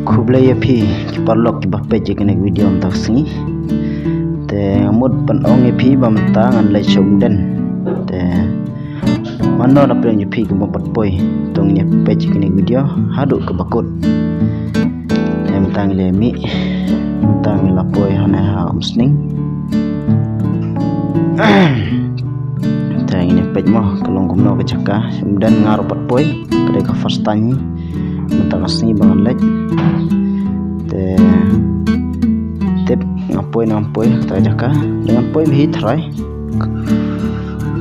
Kublai api kiparlok ki bape jekene video am taksi te ngamut pan ong api bamta ngan lai chomden te mano na preng api ki bompat poi tong nya pe jekene video hadu ke bakut te mtang le mi mtang la poi hana ha umsning te ini pe mo kelong kumno ke caka chomden ngar pat poi kade ka first time mata kasni bangan lek te tip ngampoi ta jaka dengan poi bi try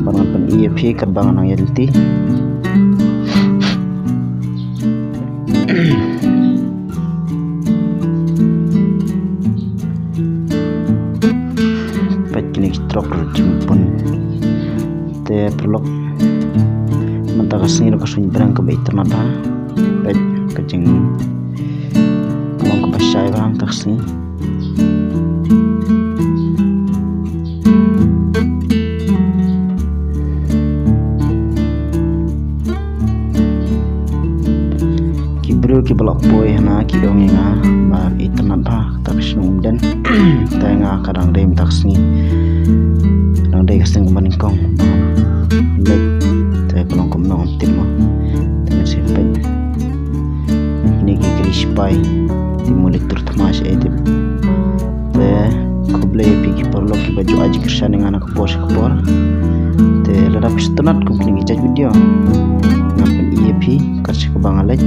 bangan pen EFP kat bangan ang yelti pat kini stroke jumpun te perlok mata kasni lo kasun berang ke bait nada pat kajing kalau ke pasai bang taksi kibru ki balak poi na ki dong nga ba itanan ba taksi dan tengah kadang dem taksi kadang dem kaseng maningkong lek te kalau kom nong timo tengah sipet Spai dimulik tertamas edip te kublai pigi perlu ki baju aji kersan dengan anak bos kepor te ladap setenat kumpling ijat video ngapen EFP kat sekebang alej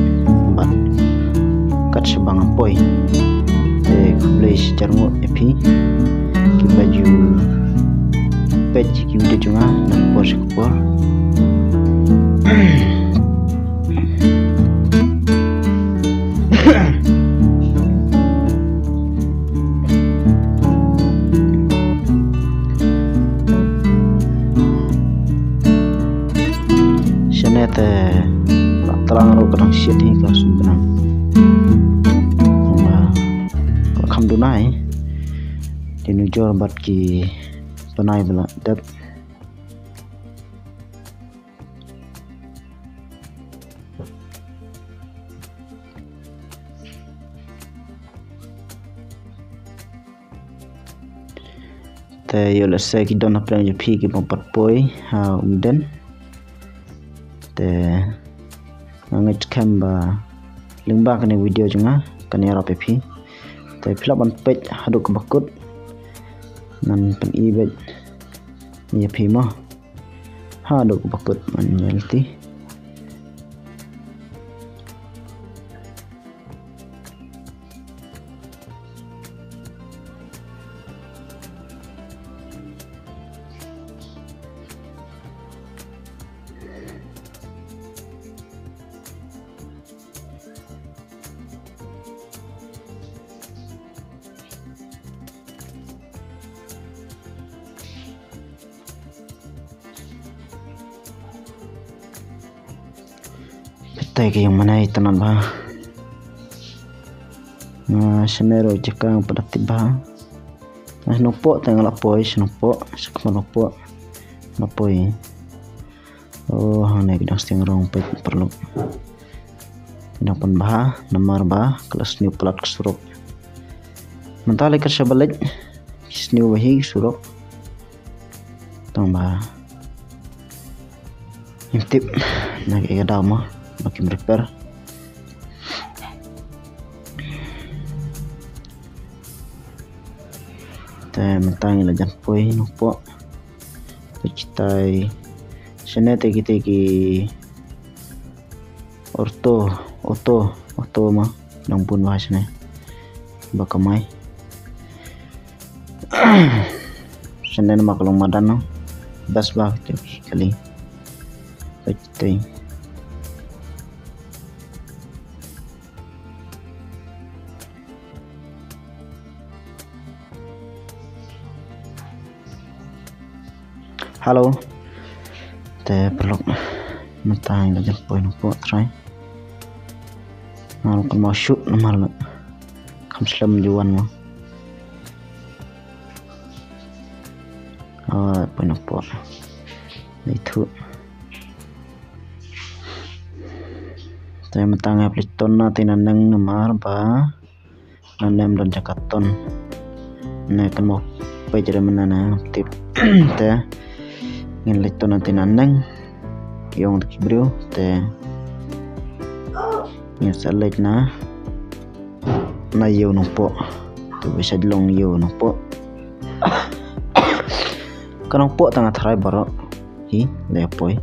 bat kat sebang poi te kublai sejarmu EFP ki baju pej ki video juga anak bos kepor te terang ro kadang siat ni ka sumbenang kalau kam dunai dinujor bat ki panai bela dap te yo la se ki dona prang pi ki pompat poi ha umden te ngit kamba lingba kene video junga kane ra pepi te filaban pej hadu ke bakut nan pen ibet ni pi mo hadu ke bakut man yelti tay yang mana itu nambah na senero jekang pada tiba nah nopo tengah lapoi senopo sekamar lapoi oh hanya bidang setengah rong perlu bidang penbah nomor bah kelas new plat kesurup mentali kerja balik new bahi surup tambah intip nak ada mah makin repair te mentang la jan poi nopo citai senete ki auto ma nang pun bahasane bakamai senen makalong madano bas ba kali citai halo te pelok mentang la jan poi nopo try mal kan mau shoot normal kam slam juan mo poi nopo itu Saya mentang aplikton na tinanang namar ba nanem dan jakaton na kan mo pa jere menana tip te ngin lekton na tinanang yung kibrio te ngin salek na yo no po tu bisa dilong yo no po kanong po tanga try baro hi lepoy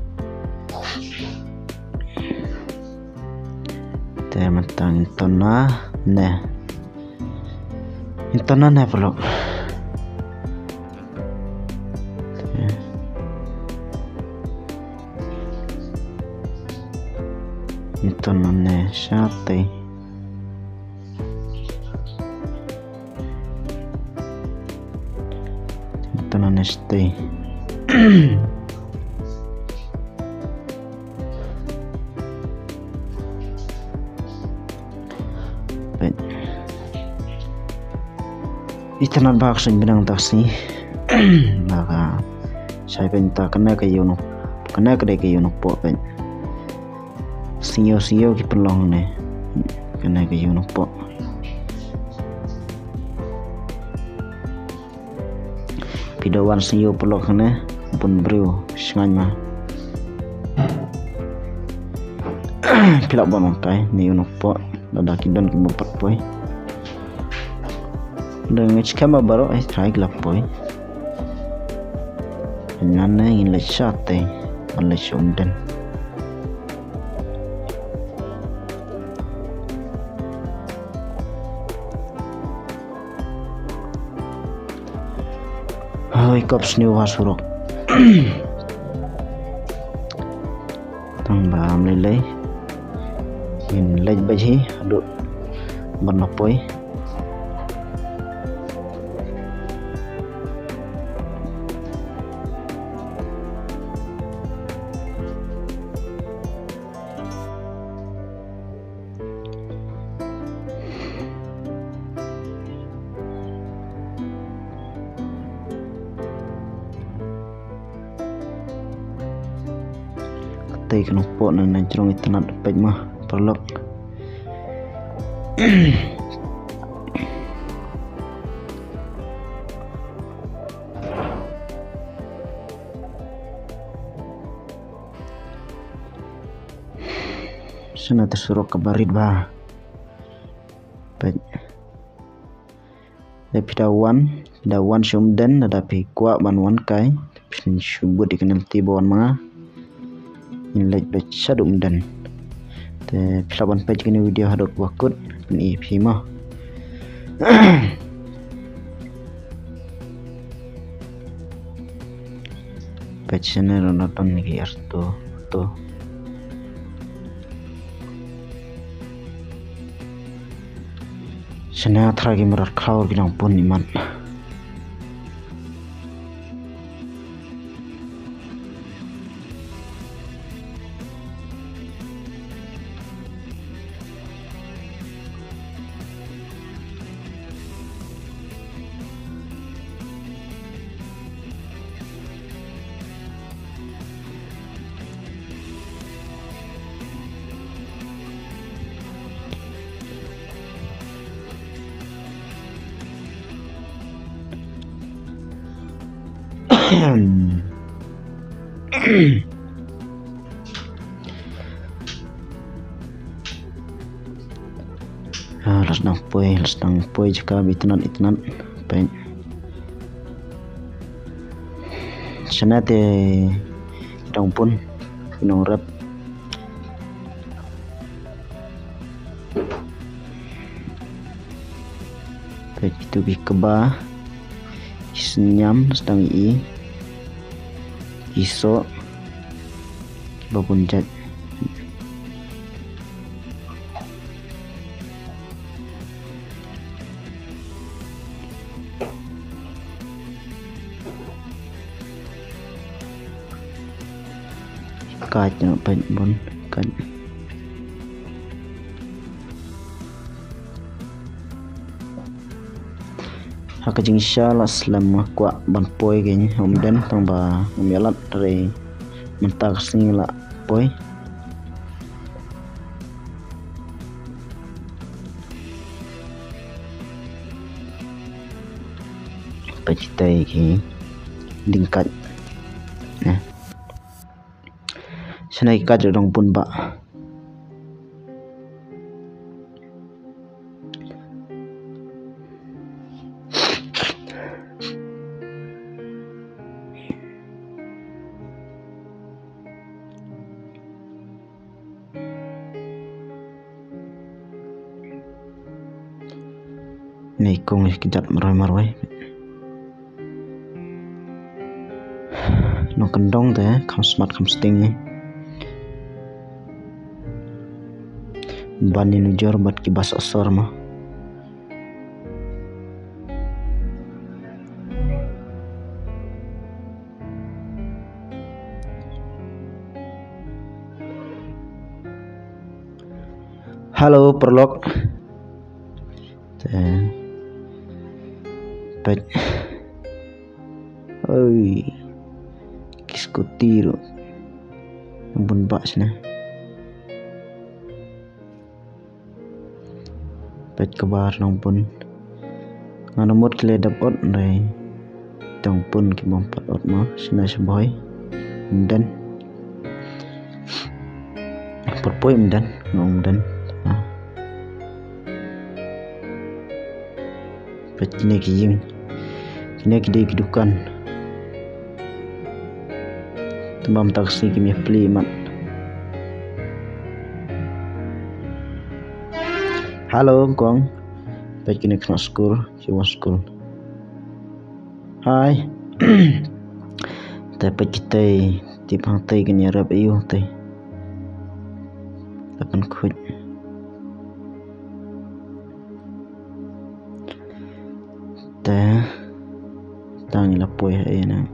te mentang intona ne perlu intona ne sate intona ne stay itanan baksin binang taksi maka saya pinta kena ke yono po pen sinyo ki pelong ne kena ke yono po pidawan sinyo pelok ne pun brio sengan ma pilak bon kai ne yono po dada kidon ki bopat boy dengan skema baru try gelap boy nana ingin lecate oleh Shomden kops new hasurok tang bam lele in lej baji aduk bernapoi kena pot na cerong itu nak dapat mah perlok sana tersuruh kabarit bah baik pidawan Shomden ada kuat banwan kai syubut dikenal tibon mah inlet baca dan te pelaban page kini video hadok wakut ni phima page channel nonton ni arto to sana thragi merar khaur ginang pun iman las nang poi jika bitunan pen sana te dong pun pinong rap pet itu bi keba senyam sedang iso babun jat kacang bon kan hakajing inshallah selama kuat ban poi gen homden tamba ngamialat dari mentak singla poi Pagkitay ki dingkat nah sanay kat dong pun ba nih kong kejap marwai no kendong teh kam smart kam sting bani nujor bat ki bas asor mah halo perlok teh pet oi diskutiru ampun bak sana pet kabar nong pun nganamut kile dapot rai tong pun ki bompat ot ma sana seboy dan perpoi dan ngom dan pet kini ki kehidupan tembam taksi kimi pli mat halo kong pet kini kena school hai tapi kita tip hang tay kini rap iyo tay tapan khut ta tangi lapoi hai na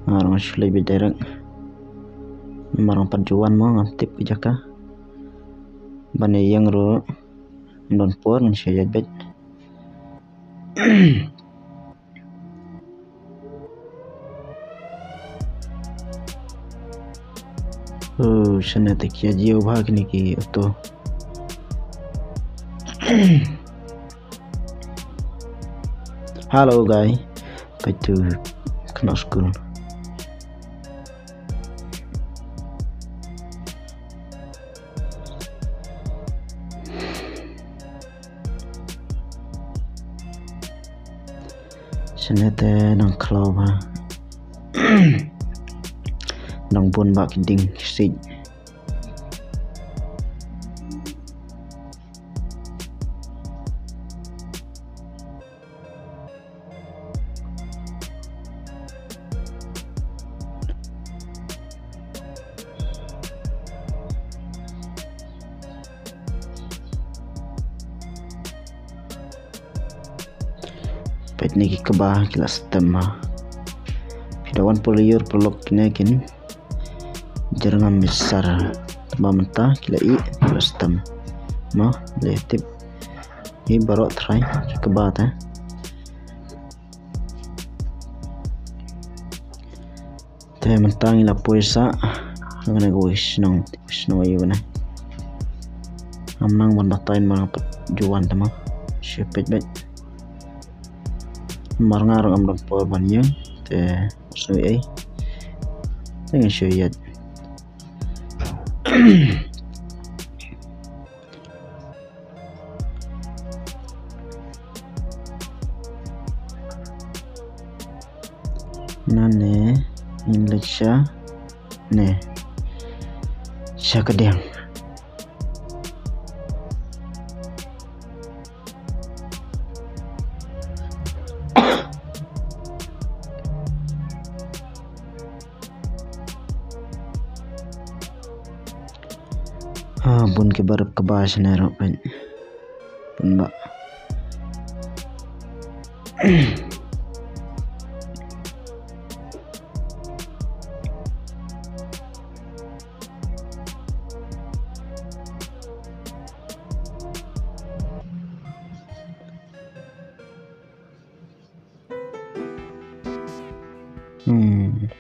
marang sulai bidarak marang panjuan mo ngantip jaka bane yang ro non por syayat bet oh sana takia jio bhag ni ki to halo guys patu kena school senete nang klau ba nang pun bak ding sit pet niki kebah kila setema pidawan poliur pelok kinekin jaringan besar tembak mentah kila i kila setem mah letip i barok try kebah teh teh mentah ngila puisa ngana gois nong ayu na amnang ban batain mang juan tema syepet bet marngarang am dong por banyak te sui dengan syayat nane Indonesia ne syakadeng bun ke barap ke bahas nero pen pun mbak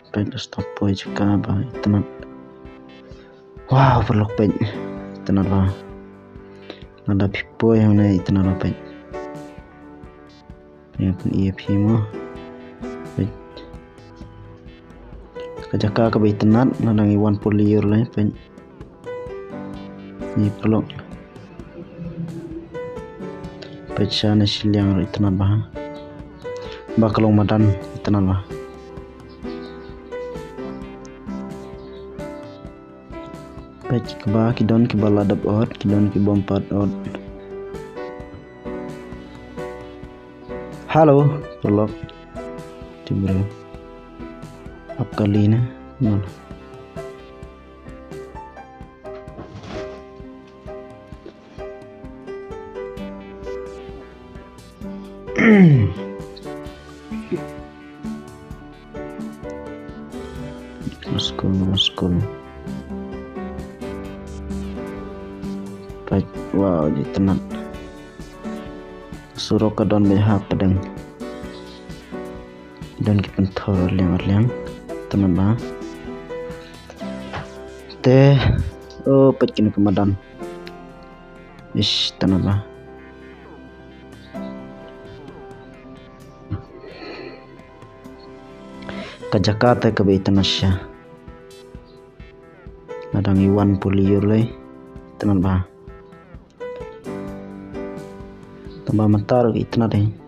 pen stop boy juga bah tenan wow perlu pen tenan lah ada pipo yang naik tenan apa yang pun iya pimo kajaka ka baitenat nanang iwan poliur le pen ni perlu pecah nasilyang itenat bah bakalong madan itenat bah pec keba kidon kibaladap ot kidon kibompat ot halo perlu timbul ap kali na mana Maskul baik wow di tenat suruh ke don behak pedang dan kipentor liang tenat bah teh oh pekin kemadan ish tenat bah ke Jakarta ke Baitanasya nadang iwan poliur le tenat bah tambah mentar ke tenat deh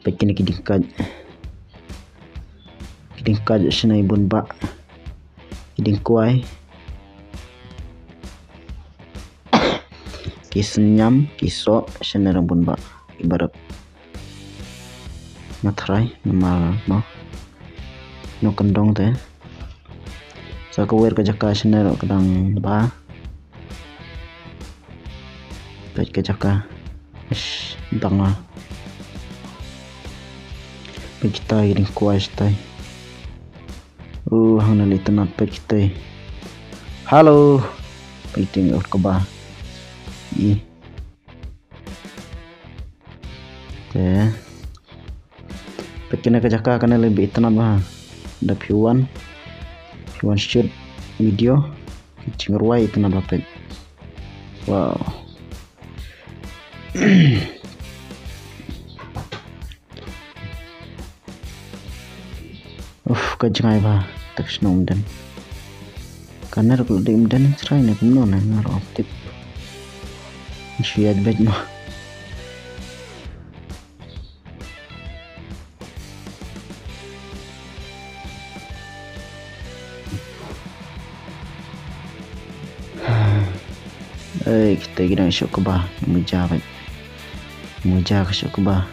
pekin kidingkaj sina ibun ba kiding kuai kisenyam kisok sina rambun ba ibarat matrai nama mau no kendong teh sa ko wer ka jaka sina ro kadang ba pet ka jaka ish banga kita kiding kuai stai hang nali tenat pe kita halo penting ke bah i teh pekina ke jaka kana lebih tenat bah da piwan shoot video cingruai tenat bah pek wow kajengai bah tak senong dan karena kalau di dan serai nak menon ngaruh optik siat bet mah kita kira syok bah muja ke syok bah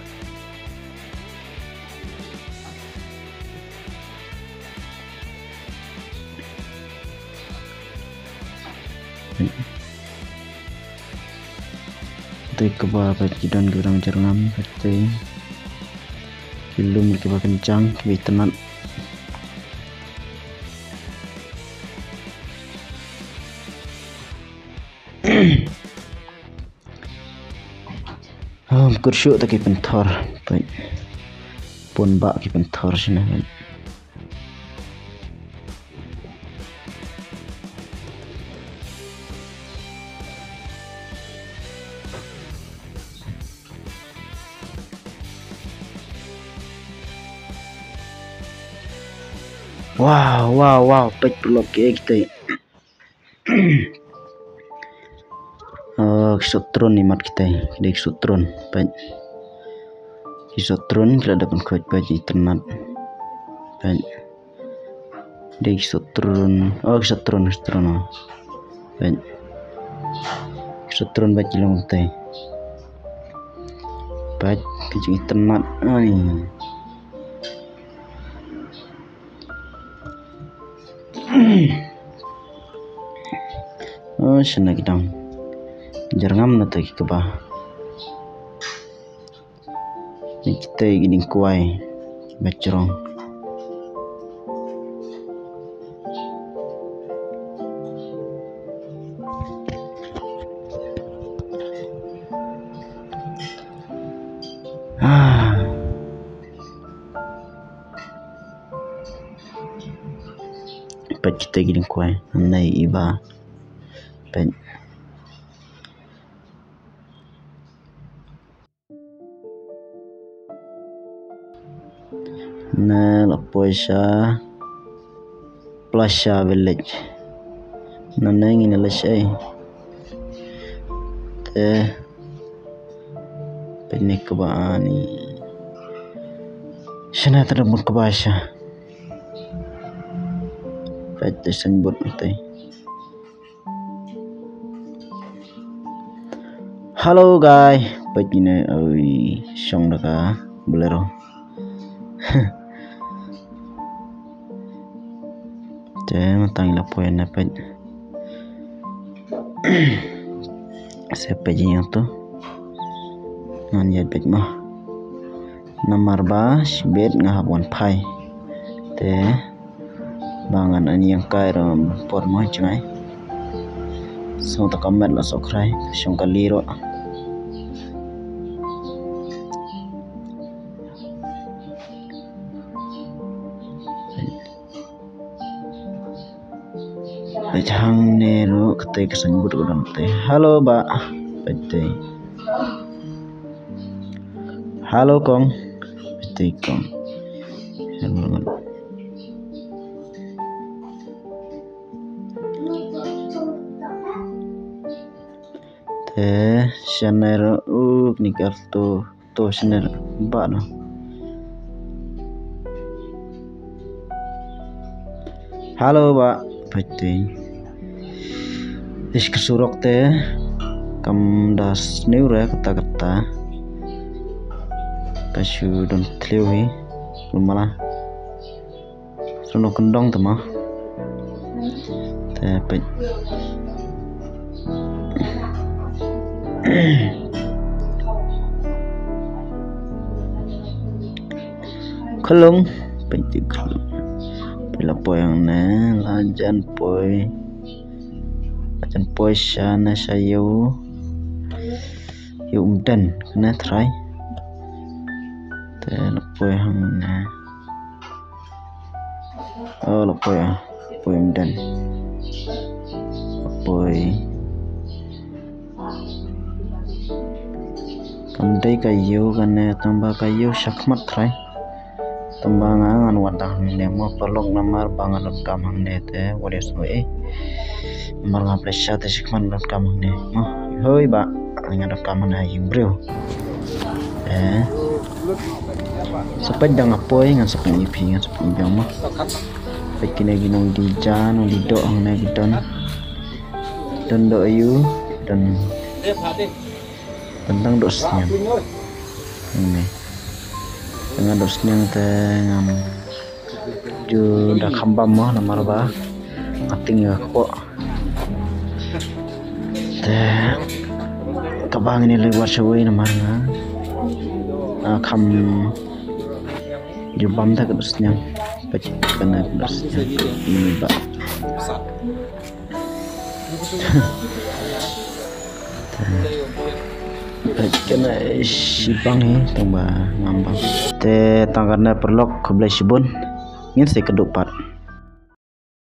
ke bawah dan gerang jerngam pete kilum ke kencang ke tenat kursyuk tak pentor baik pun bak ke pentor sini baik wow pek blok kita kisotron ni mat kita dek kisotron pek kisotron kita dapat kuat baju tenat pek dek kisotron kisotron pek kisotron baju long kita pek kijing tenat ani sana kita jarangam na taki ke bah kita gini kuai bacerong kita gini kuai nai iba pen na Lapoisa Plasha village nanang ini lesai te penik kebani sana terbun kebasha pete senbut te halo guys pagine oi song daga bolero te matang la poena pet sepe yang tu ngan ya pet mah nomor bas bet ngahabon pai te bangan ani yang kai ram por mah cai so ta kamet la sokrai song kaliro Jang neru ketai kesebut kodam teh. Halo ba, pete. Halo kong, pete kong. Teh, shaner nikar tu shaner ba no. Halo ba, pete. Kesurok teh kam das neura kata kasu don tlewi lumala sono kendong tama teh pe kelung penting kelung bila poyang ne lanjan poy Jan poisha na sayo yung dan kena try te lapoy hang na lapoy dan lapoy kamdai kayo kana tambah kayo syakmat try tambah ngan wadang ne mo perlok namar bangan kamang ne te wades we mar nga presya te sikman lat kamang ne mo hoy ba nga kamang na yung bro sapad dang apoy nga sapad ipi nga sapad ibang mo pag kinaginong di dyan o di do ang nagdon don do ayu don tentang dos niya ini dengan dos niya te ngam ju da kambam mo namar ba ating nga ko kabang ini lewat sewai namar nga kam jubam tak kedusnya pecik kena kedusnya ini ba kena sibang tambah ngambang te tangkarna perlok kebelah sibun ini saya kedupat